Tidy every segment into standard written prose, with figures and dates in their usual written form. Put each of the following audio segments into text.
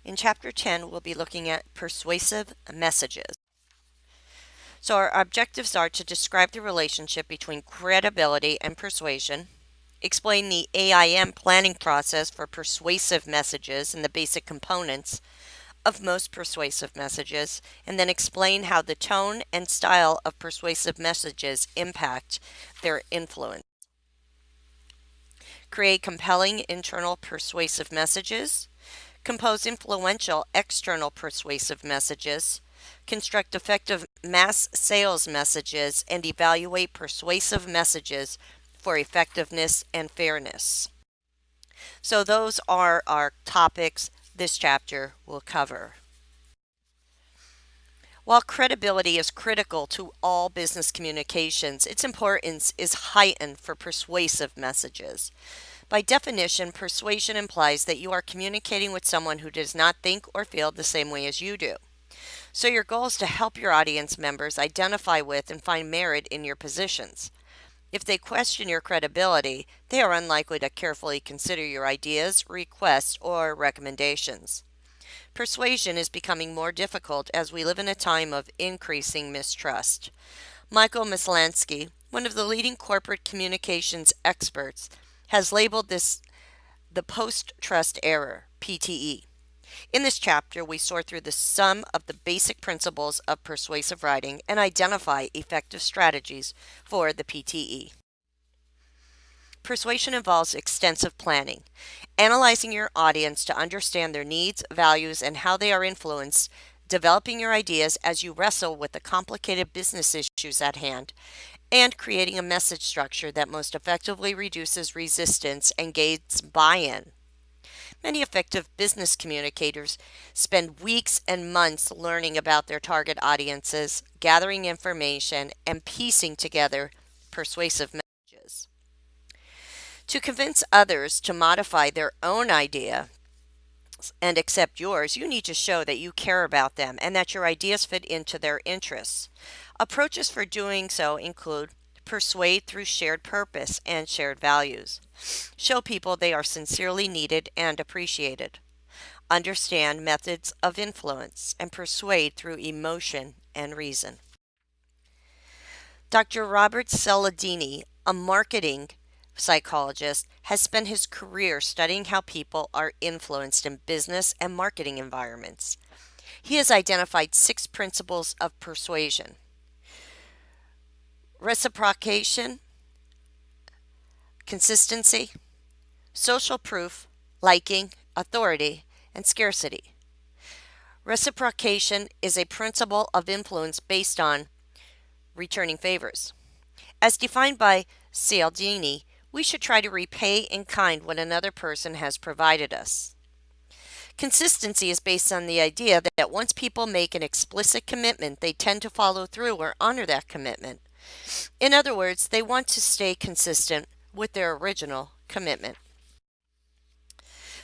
In Chapter 10, we'll be looking at persuasive messages. So our objectives are to describe the relationship between credibility and persuasion, explain the AIM planning process for persuasive messages and the basic components of most persuasive messages, and then explain how the tone and style of persuasive messages impact their influence. Create compelling internal persuasive messages, compose influential external persuasive messages, construct effective mass sales messages, and evaluate persuasive messages for effectiveness and fairness. So those are our topics this chapter will cover. While credibility is critical to all business communications, its importance is heightened for persuasive messages. By definition, persuasion implies that you are communicating with someone who does not think or feel the same way as you do. So your goal is to help your audience members identify with and find merit in your positions. If they question your credibility, they are unlikely to carefully consider your ideas, requests, or recommendations. Persuasion is becoming more difficult as we live in a time of increasing mistrust. Michael Mislansky, one of the leading corporate communications experts, has labeled this the post-trust error, PTE. In this chapter, we sort through the sum of the basic principles of persuasive writing and identify effective strategies for the PTE. Persuasion involves extensive planning, analyzing your audience to understand their needs, values, and how they are influenced, developing your ideas as you wrestle with the complicated business issues at hand, and creating a message structure that most effectively reduces resistance and gains buy-in. Many effective business communicators spend weeks and months learning about their target audiences, gathering information, and piecing together persuasive messages. To convince others to modify their own idea and accept yours, you need to show that you care about them and that your ideas fit into their interests. Approaches for doing so include persuade through shared purpose and shared values. Show people they are sincerely needed and appreciated. Understand methods of influence and persuade through emotion and reason. Dr. Robert Cialdini, a marketing psychologist, has spent his career studying how people are influenced in business and marketing environments. He has identified 6 principles of persuasion: reciprocation, consistency, social proof, liking, authority, and scarcity. Reciprocation is a principle of influence based on returning favors. As defined by Cialdini, we should try to repay in kind what another person has provided us. Consistency is based on the idea that once people make an explicit commitment, they tend to follow through or honor that commitment. In other words, they want to stay consistent with their original commitment.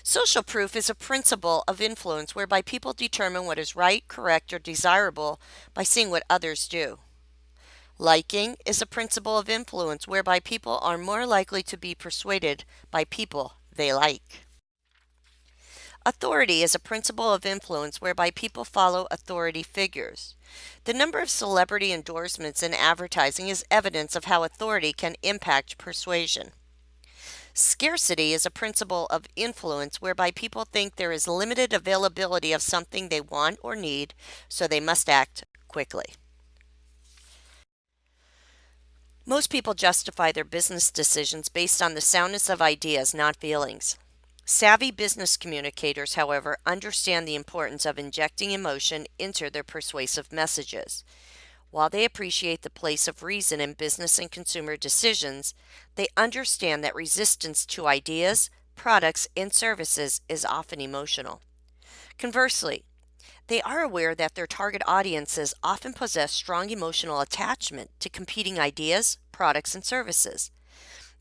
Social proof is a principle of influence whereby people determine what is right, correct, or desirable by seeing what others do. Liking is a principle of influence whereby people are more likely to be persuaded by people they like. Authority is a principle of influence whereby people follow authority figures. The number of celebrity endorsements in advertising is evidence of how authority can impact persuasion. Scarcity is a principle of influence whereby people think there is limited availability of something they want or need, so they must act quickly. Most people justify their business decisions based on the soundness of ideas, not feelings. Savvy business communicators, however, understand the importance of injecting emotion into their persuasive messages. While they appreciate the place of reason in business and consumer decisions, they understand that resistance to ideas, products, and services is often emotional. Conversely, they are aware that their target audiences often possess strong emotional attachment to competing ideas, products, and services.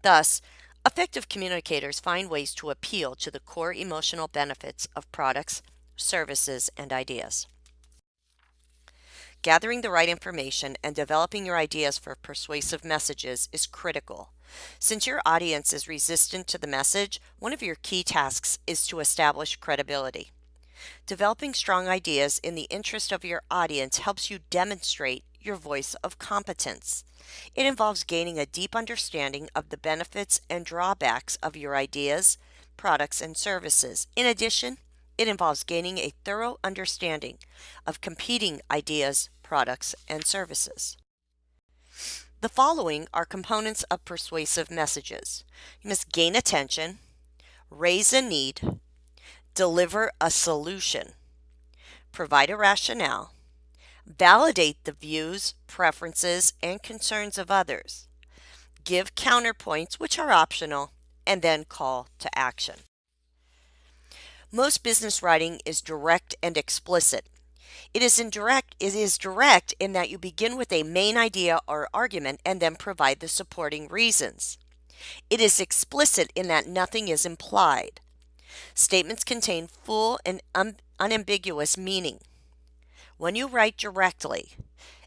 Thus, effective communicators find ways to appeal to the core emotional benefits of products, services, and ideas. Gathering the right information and developing your ideas for persuasive messages is critical. Since your audience is resistant to the message, one of your key tasks is to establish credibility. Developing strong ideas in the interest of your audience helps you demonstrate your voice of competence. It involves gaining a deep understanding of the benefits and drawbacks of your ideas, products, and services. In addition, it involves gaining a thorough understanding of competing ideas, products, and services. The following are components of persuasive messages. You must gain attention, raise a need, deliver a solution, provide a rationale, validate the views, preferences, and concerns of others, give counterpoints, which are optional, and then call to action. Most business writing is direct and explicit. It is direct in that you begin with a main idea or argument and then provide the supporting reasons. It is explicit in that nothing is implied. Statements contain full and unambiguous meaning. When you write directly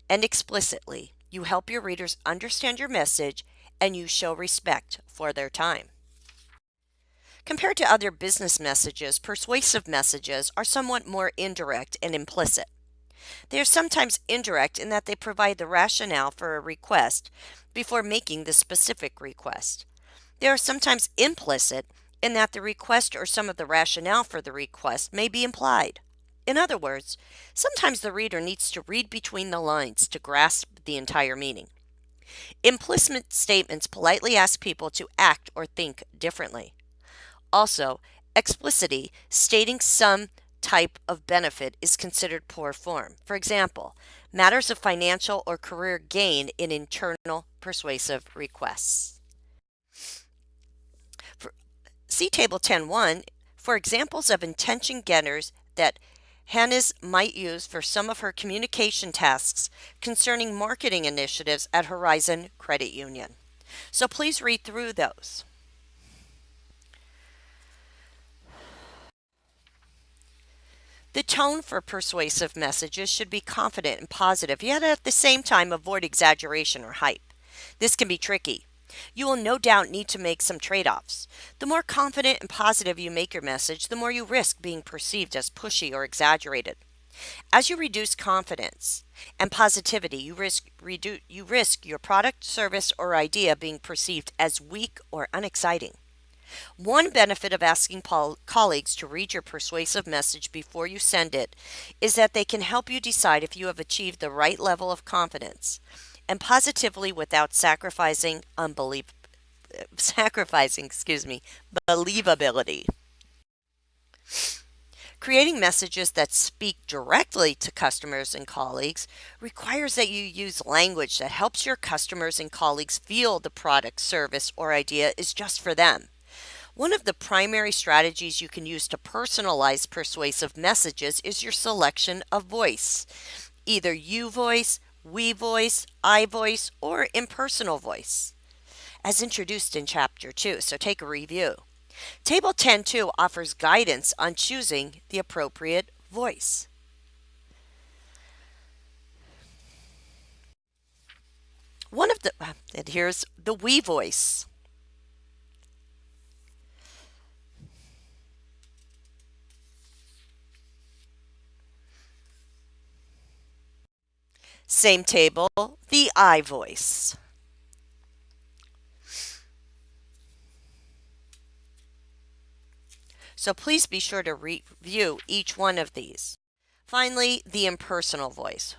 and explicitly, you help your readers understand your message and you show respect for their time. Compared to other business messages, persuasive messages are somewhat more indirect and implicit. They are sometimes indirect in that they provide the rationale for a request before making the specific request. They are sometimes implicit in that the request or some of the rationale for the request may be implied. In other words, sometimes the reader needs to read between the lines to grasp the entire meaning. Implicit statements politely ask people to act or think differently. Also, explicitly stating some type of benefit is considered poor form. For example, matters of financial or career gain in internal persuasive requests. See Table 10.1 for examples of intention getters that Hannes might use for some of her communication tasks concerning marketing initiatives at Horizon Credit Union. So please read through those. The tone for persuasive messages should be confident and positive, yet at the same time avoid exaggeration or hype. This can be tricky. You will no doubt need to make some trade-offs. The more confident and positive you make your message, the more you risk being perceived as pushy or exaggerated. As you reduce confidence and positivity, you risk your product, service, or idea being perceived as weak or unexciting. One benefit of asking colleagues to read your persuasive message before you send it is that they can help you decide if you have achieved the right level of confidence and positively without sacrificing believability. Creating messages that speak directly to customers and colleagues requires that you use language that helps your customers and colleagues feel the product, service, or idea is just for them. One of the primary strategies you can use to personalize persuasive messages is your selection of voice, either you voice, we voice, I voice, or impersonal voice, as introduced in Chapter 2. So take a review. Table 10.2 offers guidance on choosing the appropriate voice. Here's the we voice. Same table, the I voice. So please be sure to review each one of these. Finally, the impersonal voice.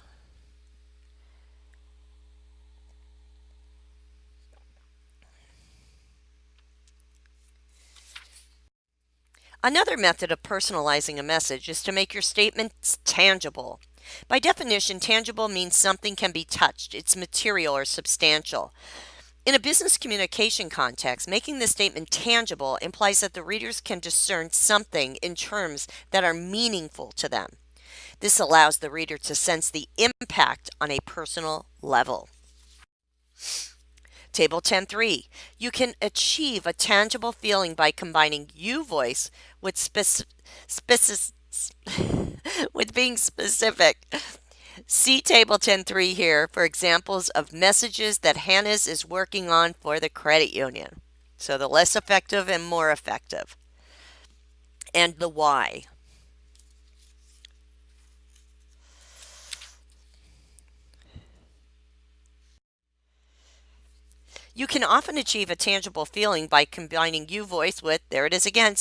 Another method of personalizing a message is to make your statements tangible. By definition, tangible means something can be touched, it's material or substantial. In a business communication context, making the statement tangible implies that the readers can discern something in terms that are meaningful to them. This allows the reader to sense the impact on a personal level. Table 10.3. You can achieve a tangible feeling by combining you voice with with being specific. See Table 10.3 here for examples of messages that Hannes is working on for the credit union. So the less effective and more effective. And the why. You can often achieve a tangible feeling by combining you voice with, there it is again,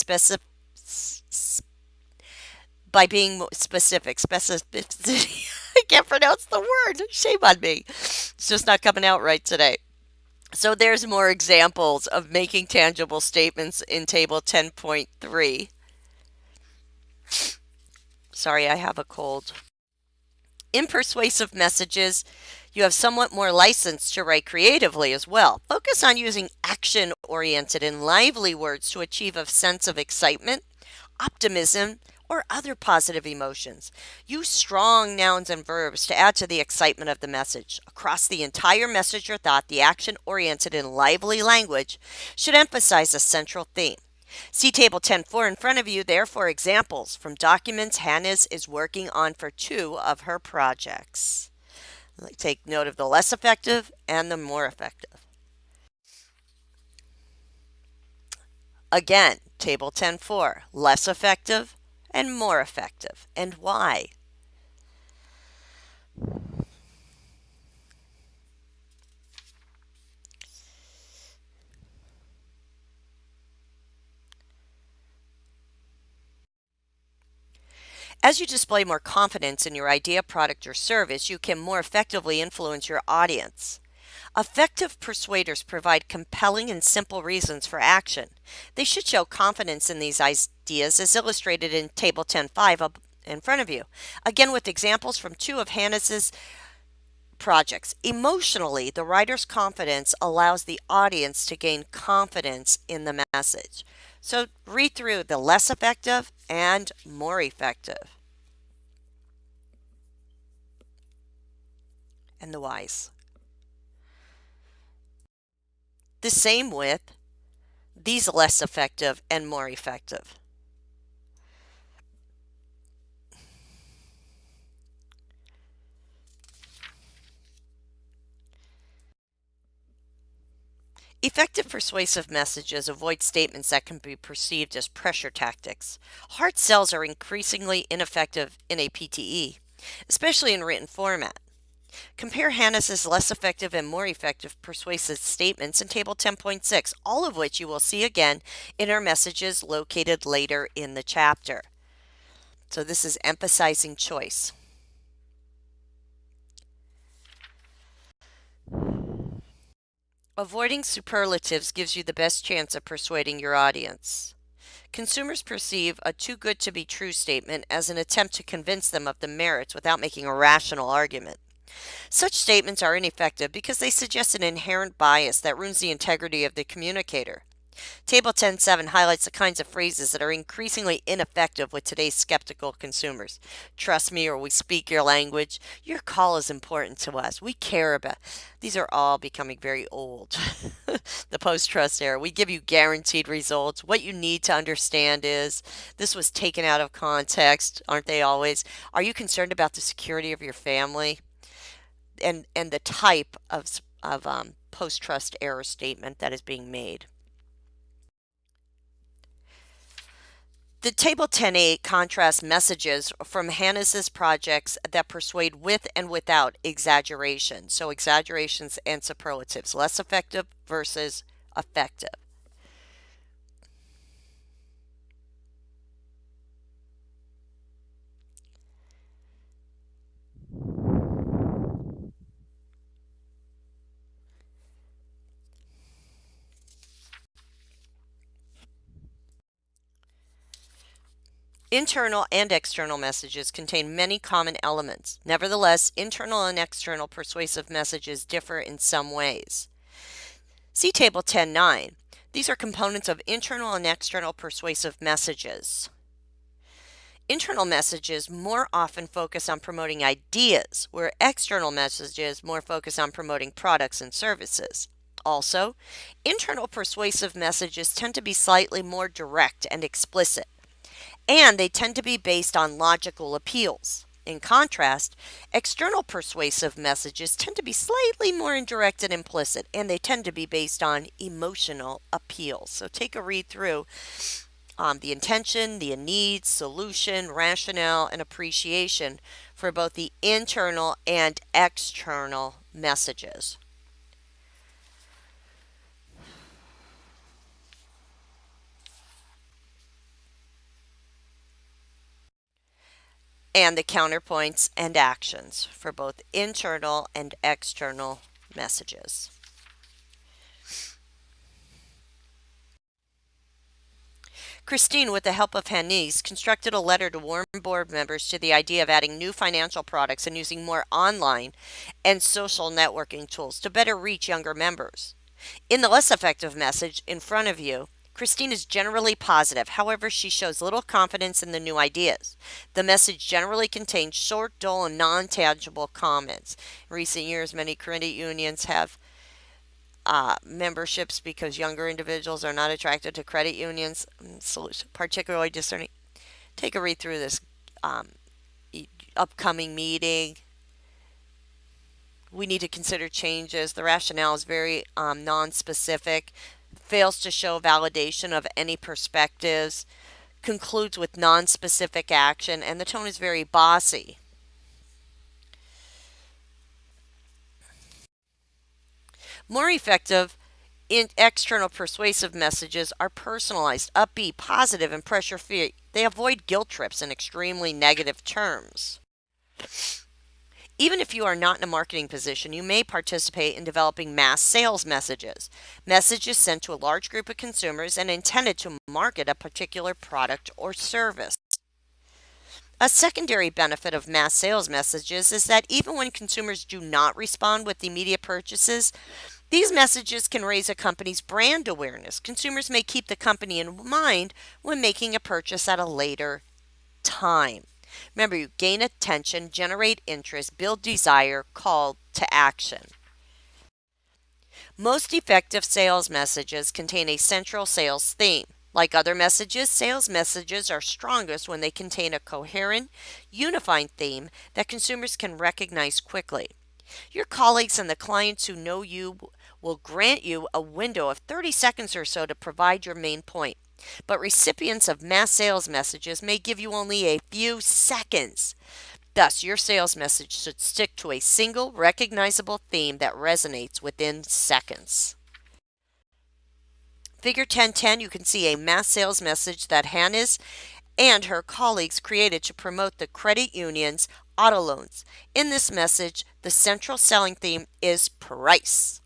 by being specific. Specificity. I can't pronounce the word. Shame on me. It's just not coming out right today. So there's more examples of making tangible statements in table 10.3. Sorry, I have a cold. In persuasive messages, you have somewhat more license to write creatively as well. Focus on using action-oriented and lively words to achieve a sense of excitement, optimism, or other positive emotions. Use strong nouns and verbs to add to the excitement of the message. Across the entire message or thought, the action-oriented and lively language should emphasize a central theme. See Table 10.4 in front of you there for examples from documents Hannah's is working on for 2 of her projects. Take note of the less effective and the more effective. Again, Table 10.4, less effective and more effective, and why? As you display more confidence in your idea, product, or service, you can more effectively influence your audience. Effective persuaders provide compelling and simple reasons for action. They should show confidence in these ideas as illustrated in Table 10.5 up in front of you. Again, with examples from 2 of Hannah's projects. Emotionally, the writer's confidence allows the audience to gain confidence in the message. So read through the less effective and more effective, and the whys. The same with these less effective and more effective. Effective persuasive messages avoid statements that can be perceived as pressure tactics. Hard sells are increasingly ineffective in a PTE, especially in written format. Compare Hannah's less effective and more effective persuasive statements in Table 10.6, all of which you will see again in our messages located later in the chapter. So this is emphasizing choice. Avoiding superlatives gives you the best chance of persuading your audience. Consumers perceive a too good to be true statement as an attempt to convince them of the merits without making a rational argument. Such statements are ineffective because they suggest an inherent bias that ruins the integrity of the communicator. Table 10.7 highlights the kinds of phrases that are increasingly ineffective with today's skeptical consumers. Trust me or we speak your language. Your call is important to us. We care about. These are all becoming very old. The post-trust era. We give you guaranteed results. What you need to understand is this was taken out of context, aren't they always? Are you concerned about the security of your family? And the type of post-trust error statement that is being made. The Table 10.8 contrasts messages from Hannah's projects that persuade with and without exaggeration. So exaggerations and superlatives, less effective versus effective. Internal and external messages contain many common elements. Nevertheless, internal and external persuasive messages differ in some ways. See Table 10.9. These are components of internal and external persuasive messages. Internal messages more often focus on promoting ideas, where external messages more focus on promoting products and services. Also, internal persuasive messages tend to be slightly more direct and explicit, and they tend to be based on logical appeals. In contrast, external persuasive messages tend to be slightly more indirect and implicit, and they tend to be based on emotional appeals. So take a read through the intention, the needs, solution, rationale, and appreciation for both the internal and external messages. and the counterpoints and actions for both internal and external messages. Christine, with the help of Hanise, constructed a letter to warn board members to the idea of adding new financial products and using more online and social networking tools to better reach younger members. In the less effective message in front of you, Christine is generally positive. However, she shows little confidence in the new ideas. The message generally contains short, dull, and non tangible comments. In recent years, many credit unions have memberships because younger individuals are not attracted to credit unions, particularly discerning. Take a read through this um, upcoming meeting. We need to consider changes. The rationale is very non-specific, fails to show validation of any perspectives, concludes with non-specific action, and the tone is very bossy. More effective external persuasive messages are personalized, upbeat, positive, and pressure free. They avoid guilt trips and extremely negative terms. Even if you are not in a marketing position, you may participate in developing mass sales messages. Messages sent to a large group of consumers and intended to market a particular product or service. A secondary benefit of mass sales messages is that even when consumers do not respond with immediate purchases, these messages can raise a company's brand awareness. Consumers may keep the company in mind when making a purchase at a later time. Remember, you gain attention, generate interest, build desire, call to action. Most effective sales messages contain a central sales theme. Like other messages, sales messages are strongest when they contain a coherent, unifying theme that consumers can recognize quickly. Your colleagues and the clients who know you will grant you a window of 30 seconds or so to provide your main point. But recipients of mass sales messages may give you only a few seconds. Thus, your sales message should stick to a single recognizable theme that resonates within seconds. Figure 1010, you can see a mass sales message that Hannes and her colleagues created to promote the credit union's auto loans. In this message, the central selling theme is price.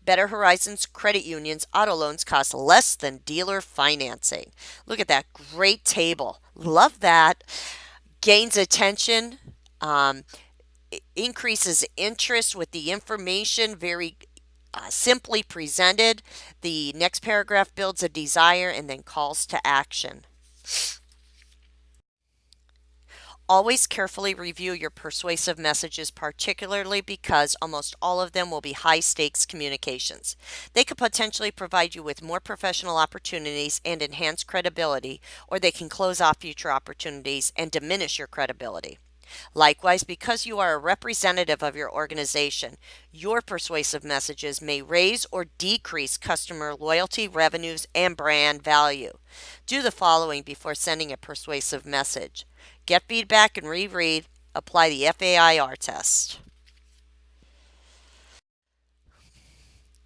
Better Horizons Credit Union's auto loans cost less than dealer financing. Look at that great table. Love that. Gains attention, increases interest with the information very simply presented. The next paragraph builds a desire and then calls to action. Always carefully review your persuasive messages, particularly because almost all of them will be high stakes communications. They could potentially provide you with more professional opportunities and enhance credibility, or they can close off future opportunities and diminish your credibility. Likewise, because you are a representative of your organization, your persuasive messages may raise or decrease customer loyalty, revenues, and brand value. Do the following before sending a persuasive message. Get feedback and reread. Apply the FAIR test.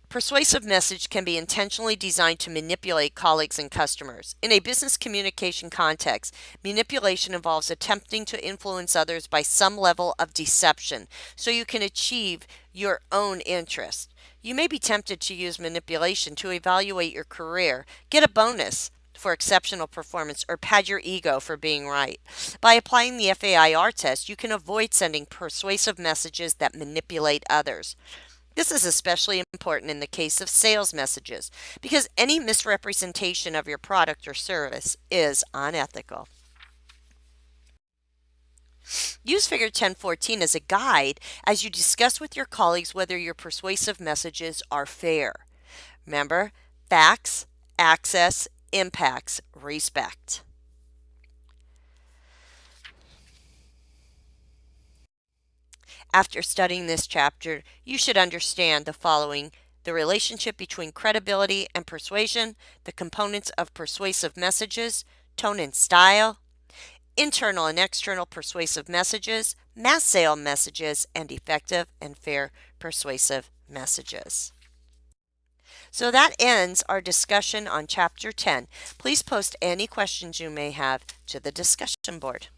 Persuasive message can be intentionally designed to manipulate colleagues and customers. In a business communication context, manipulation involves attempting to influence others by some level of deception so you can achieve your own interest. You may be tempted to use manipulation to evaluate your career, get a bonus for exceptional performance, or pad your ego for being right. By applying the FAIR test, you can avoid sending persuasive messages that manipulate others. This is especially important in the case of sales messages because any misrepresentation of your product or service is unethical. Use Figure 1014 as a guide as you discuss with your colleagues whether your persuasive messages are fair. Remember, facts, access, impacts, respect. After studying this chapter, you should understand the following: the relationship between credibility and persuasion, the components of persuasive messages, tone and style, internal and external persuasive messages, mass sale messages, and effective and fair persuasive messages. So that ends our discussion on Chapter 10. Please post any questions you may have to the discussion board.